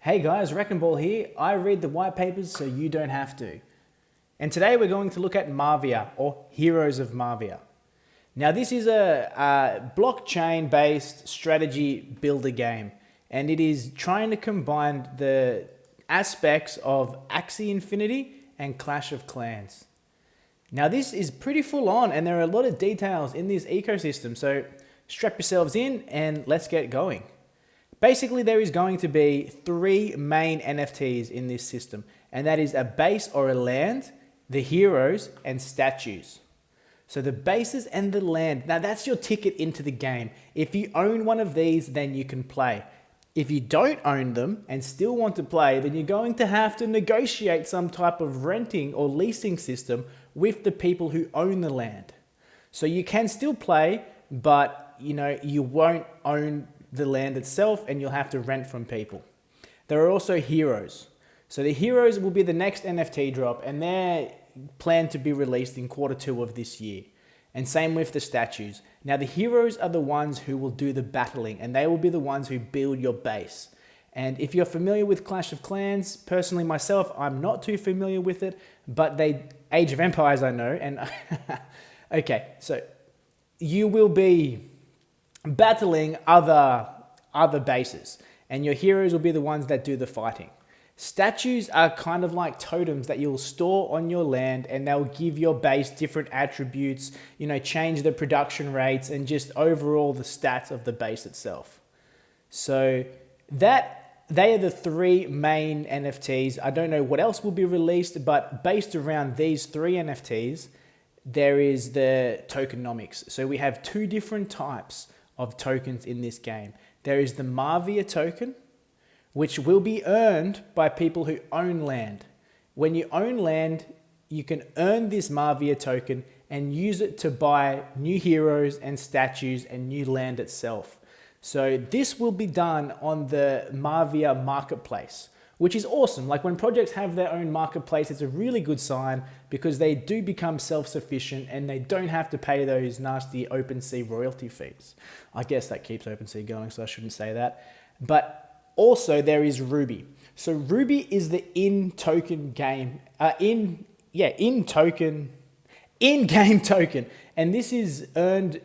Hey guys, Wrecking Ball here. I read the white papers so you don't have to. And today we're going to look at Mavia, or Heroes of Mavia. Now this is a blockchain-based strategy builder game, and it is trying to combine the aspects of Axie Infinity and Clash of Clans. Now this is pretty full on, and there are a lot of details in this ecosystem, so strap yourselves in and let's get going. Basically, there is going to be three main NFTs in this system, and that is a base or a land, the heroes, and statues. So the bases and the land, now that's your ticket into the game. If you own one of these, then you can play. If you don't own them and still want to play, then you're going to have to negotiate some type of renting or leasing system with the people who own the land. So you can still play, but you won't own the land itself, and you'll have to rent from people. There are also heroes. So the heroes will be the next NFT drop, and they're planned to be released in Q2 of this year. And same with the statues. Now the heroes are the ones who will do the battling, and they will be the ones who build your base. And if you're familiar with Clash of Clans, personally myself, I'm not too familiar with it, but Age of Empires I know, and okay, so you will be battling other bases, and your heroes will be the ones that do the fighting. Statues are kind of like totems that you'll store on your land, and they'll give your base different attributes, change the production rates and just overall the stats of the base itself. So they are the three main NFTs. I don't know what else will be released, but based around these three NFTs, there is the tokenomics. So we have two different types of tokens in this game. There is the Mavia token, which will be earned by people who own land. When you own land, you can earn this Mavia token and use it to buy new heroes and statues and new land itself. So this will be done on the Mavia marketplace, which is awesome. Like when projects have their own marketplace, it's a really good sign because they do become self-sufficient and they don't have to pay those nasty OpenSea royalty fees. I guess that keeps OpenSea going, so I shouldn't say that. But also there is Ruby. So Ruby is the in-game token. And this is earned,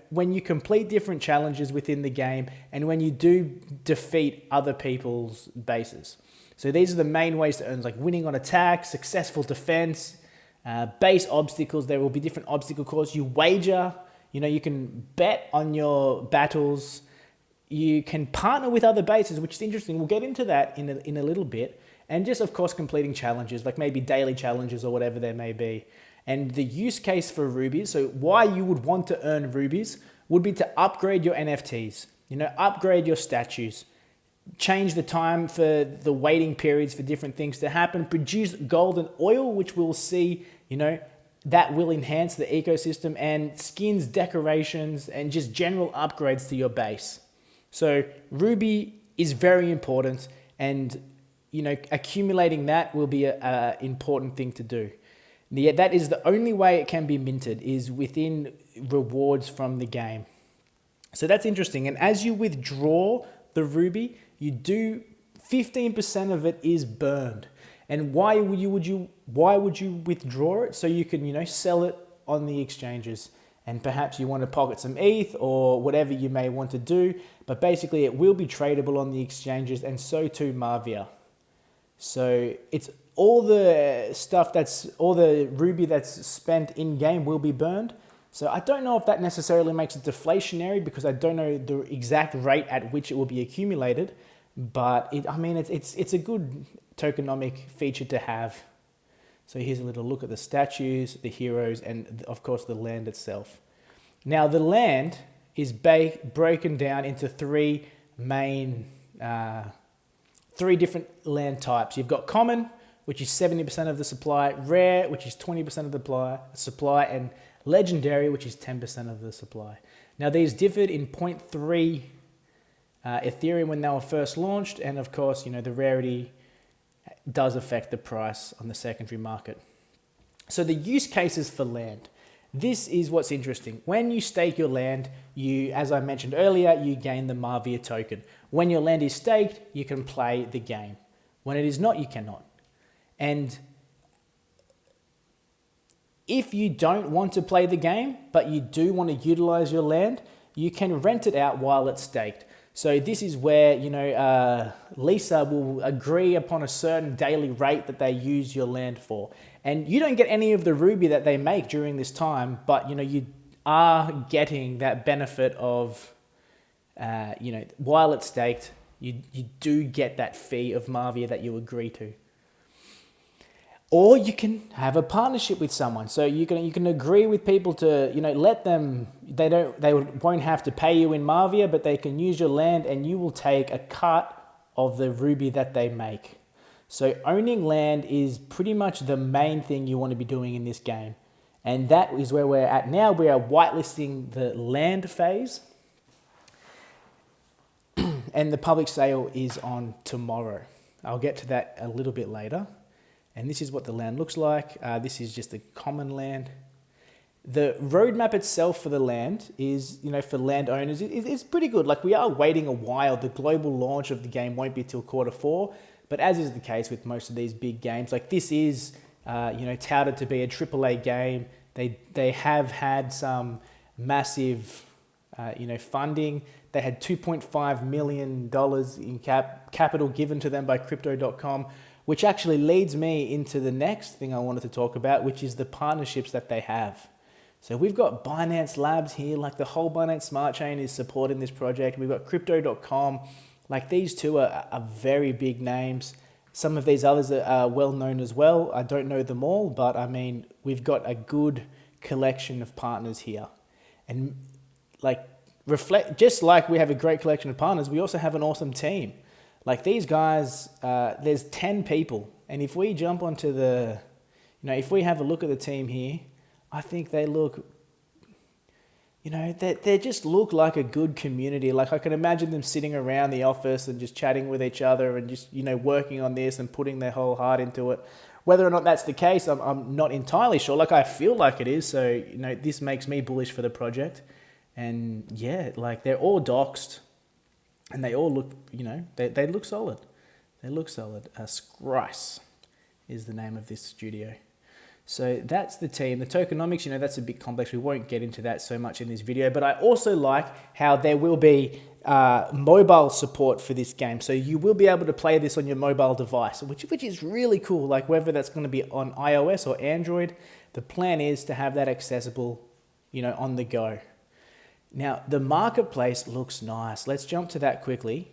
when you complete different challenges within the game and when you do defeat other people's bases. So these are the main ways to earn, like winning on attack, successful defense, base obstacles. There will be different obstacle courses. You wager, you can bet on your battles. You can partner with other bases, which is interesting. We'll get into that in a little bit. And just, of course, completing challenges, like maybe daily challenges or whatever there may be. And the use case for rubies, so why you would want to earn rubies, would be to upgrade your NFTs, upgrade your statues, change the time for the waiting periods for different things to happen, produce gold and oil, which we'll see, that will enhance the ecosystem, and skins, decorations, and just general upgrades to your base. So Ruby is very important, and accumulating that will be an important thing to do. Yeah, that is the only way it can be minted, is within rewards from the game. So that's interesting. And as you withdraw the Ruby, 15% of it is burned. And why would you withdraw it? So you can, sell it on the exchanges. And perhaps you want to pocket some ETH or whatever you may want to do. But basically it will be tradable on the exchanges, and so too Mavia. So it's all the Ruby that's spent in game will be burned. So I don't know if that necessarily makes it deflationary, because I don't know the exact rate at which it will be accumulated, but it's a good tokenomic feature to have. So here's a little look at the statues, the heroes, and of course the land itself. Now the land is broken down into three different land types. You've got common, which is 70% of the supply, rare, which is 20% of the supply, and legendary, which is 10% of the supply. Now these differed in 0.3 Ethereum when they were first launched, and of course, the rarity does affect the price on the secondary market. So the use cases for land. this is what's interesting. When you stake your land, as I mentioned earlier, you gain the Mavia token. When your land is staked, you can play the game. When it is not, you cannot. And if you don't want to play the game, but you do want to utilize your land, you can rent it out while it's staked. So this is where, Lisa will agree upon a certain daily rate that they use your land for. And you don't get any of the ruby that they make during this time, but, you are getting that benefit of, while it's staked, you do get that fee of Mavia that you agree to. Or you can have a partnership with someone. So you can agree with people to, let them, they won't have to pay you in Mavia, but they can use your land and you will take a cut of the ruby that they make. So owning land is pretty much the main thing you want to be doing in this game. And that is where we're at now. We are whitelisting the land phase. And the public sale is on tomorrow. I'll get to that a little bit later. And this is what the land looks like. This is just a common land. The roadmap itself for the land is, for landowners, it's pretty good. Like, we are waiting a while. The global launch of the game won't be till Q4. But as is the case with most of these big games, like this is, touted to be a AAA game. They have had some massive, funding. They had $2.5 million in capital given to them by Crypto.com, which actually leads me into the next thing I wanted to talk about, which is the partnerships that they have. So we've got Binance Labs here, like the whole Binance Smart Chain is supporting this project. We've got Crypto.com, like these two are very big names. Some of these others are well known as well. I don't know them all, but I mean, we've got a good collection of partners here. And just like we have a great collection of partners, we also have an awesome team. Like these guys, there's 10 people. And if we jump onto if we have a look at the team here, I think they look, they just look like a good community. Like I can imagine them sitting around the office and just chatting with each other and just, working on this and putting their whole heart into it. Whether or not that's the case, I'm not entirely sure. Like I feel like it is. So, this makes me bullish for the project. And yeah, like they're all doxed. And they all look, they look solid. They look solid. Scrice is the name of this studio. So that's the team. The tokenomics, that's a bit complex. We won't get into that so much in this video. But I also like how there will be mobile support for this game. So you will be able to play this on your mobile device, which is really cool. Like whether that's going to be on iOS or Android, the plan is to have that accessible, on the go. Now, the marketplace looks nice. Let's jump to that quickly.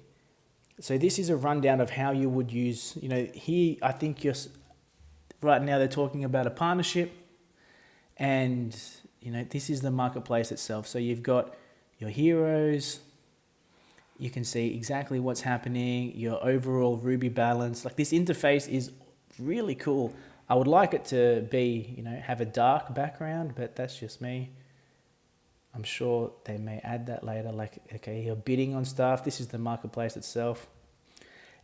So this is a rundown of how you would use, here I think right now they're talking about a partnership and, this is the marketplace itself. So you've got your heroes, you can see exactly what's happening, your overall Ruby balance. Like this interface is really cool. I would like it to be, have a dark background, but that's just me. I'm sure they may add that later. Like, okay, you're bidding on stuff. This is the marketplace itself.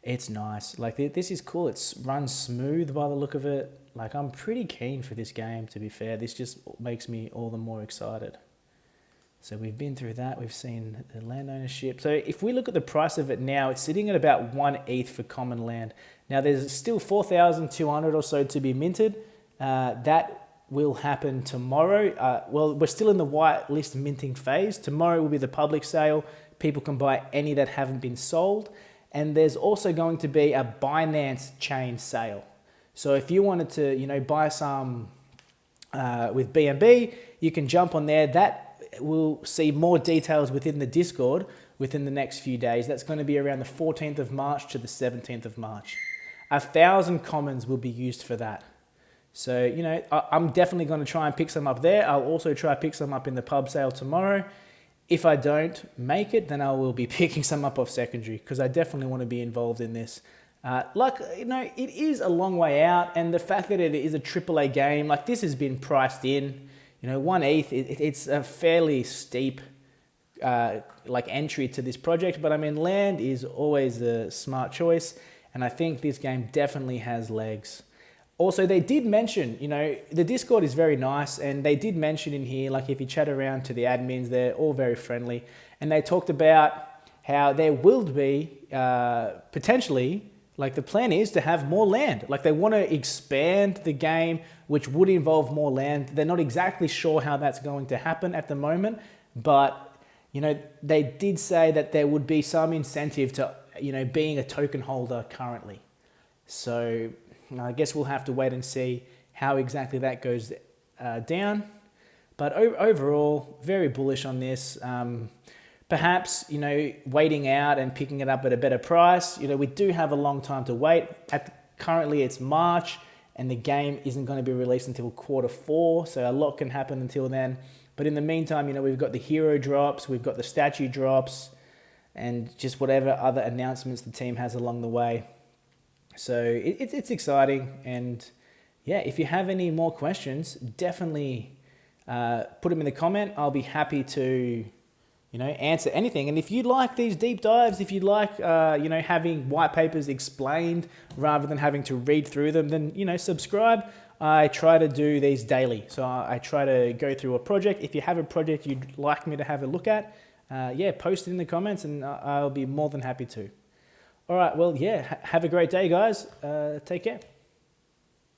It's nice. Like, this is cool. It runs smooth by the look of it. Like, I'm pretty keen for this game, to be fair. This just makes me all the more excited. So we've been through that. We've seen the land ownership. So if we look at the price of it now, it's sitting at about 1 ETH for common land. Now, there's still 4,200 or so to be minted. That will happen tomorrow. We're still in the whitelist minting phase. Tomorrow will be the public sale. People can buy any that haven't been sold. And there's also going to be a Binance chain sale. So if you wanted to, buy some with BNB, you can jump on there. That will see more details within the Discord within the next few days. That's going to be around the 14th of March to the 17th of March. 1,000 commons will be used for that. So, I'm definitely going to try and pick some up there. I'll also try to pick some up in the pub sale tomorrow. If I don't make it, then I will be picking some up off secondary because I definitely want to be involved in this. It is a long way out, and the fact that it is a AAA game, like this has been priced in. 1 ETH, it's a fairly steep entry to this project, but I mean, land is always a smart choice, and I think this game definitely has legs. Also, they did mention, you know, the Discord is very nice, and they did mention in here, like if you chat around to the admins, they're all very friendly, and they talked about how there will be potentially, like the plan is to have more land. Like they want to expand the game, which would involve more land. They're not exactly sure how that's going to happen at the moment, but you know, they did say that there would be some incentive to, you know, being a token holder currently. So I guess we'll have to wait and see how exactly that goes down. But overall, very bullish on this. Perhaps, you know, waiting out and picking it up at a better price. You know, we do have a long time to wait. Currently it's March and the game isn't going to be released until Q4. So a lot can happen until then. But in the meantime, you know, we've got the hero drops, we've got the statue drops, and just whatever other announcements the team has along the way. So it's exciting. And yeah, if you have any more questions, definitely put them in the comment. I'll be happy to, you know, answer anything. And if you like these deep dives, if you like, you know, having white papers explained rather than having to read through them, then, you know, subscribe. I try to do these daily. So I try to go through a project. If you have a project you'd like me to have a look at, yeah, post it in the comments and I'll be more than happy to. All right, well, yeah, have a great day, guys. Take care.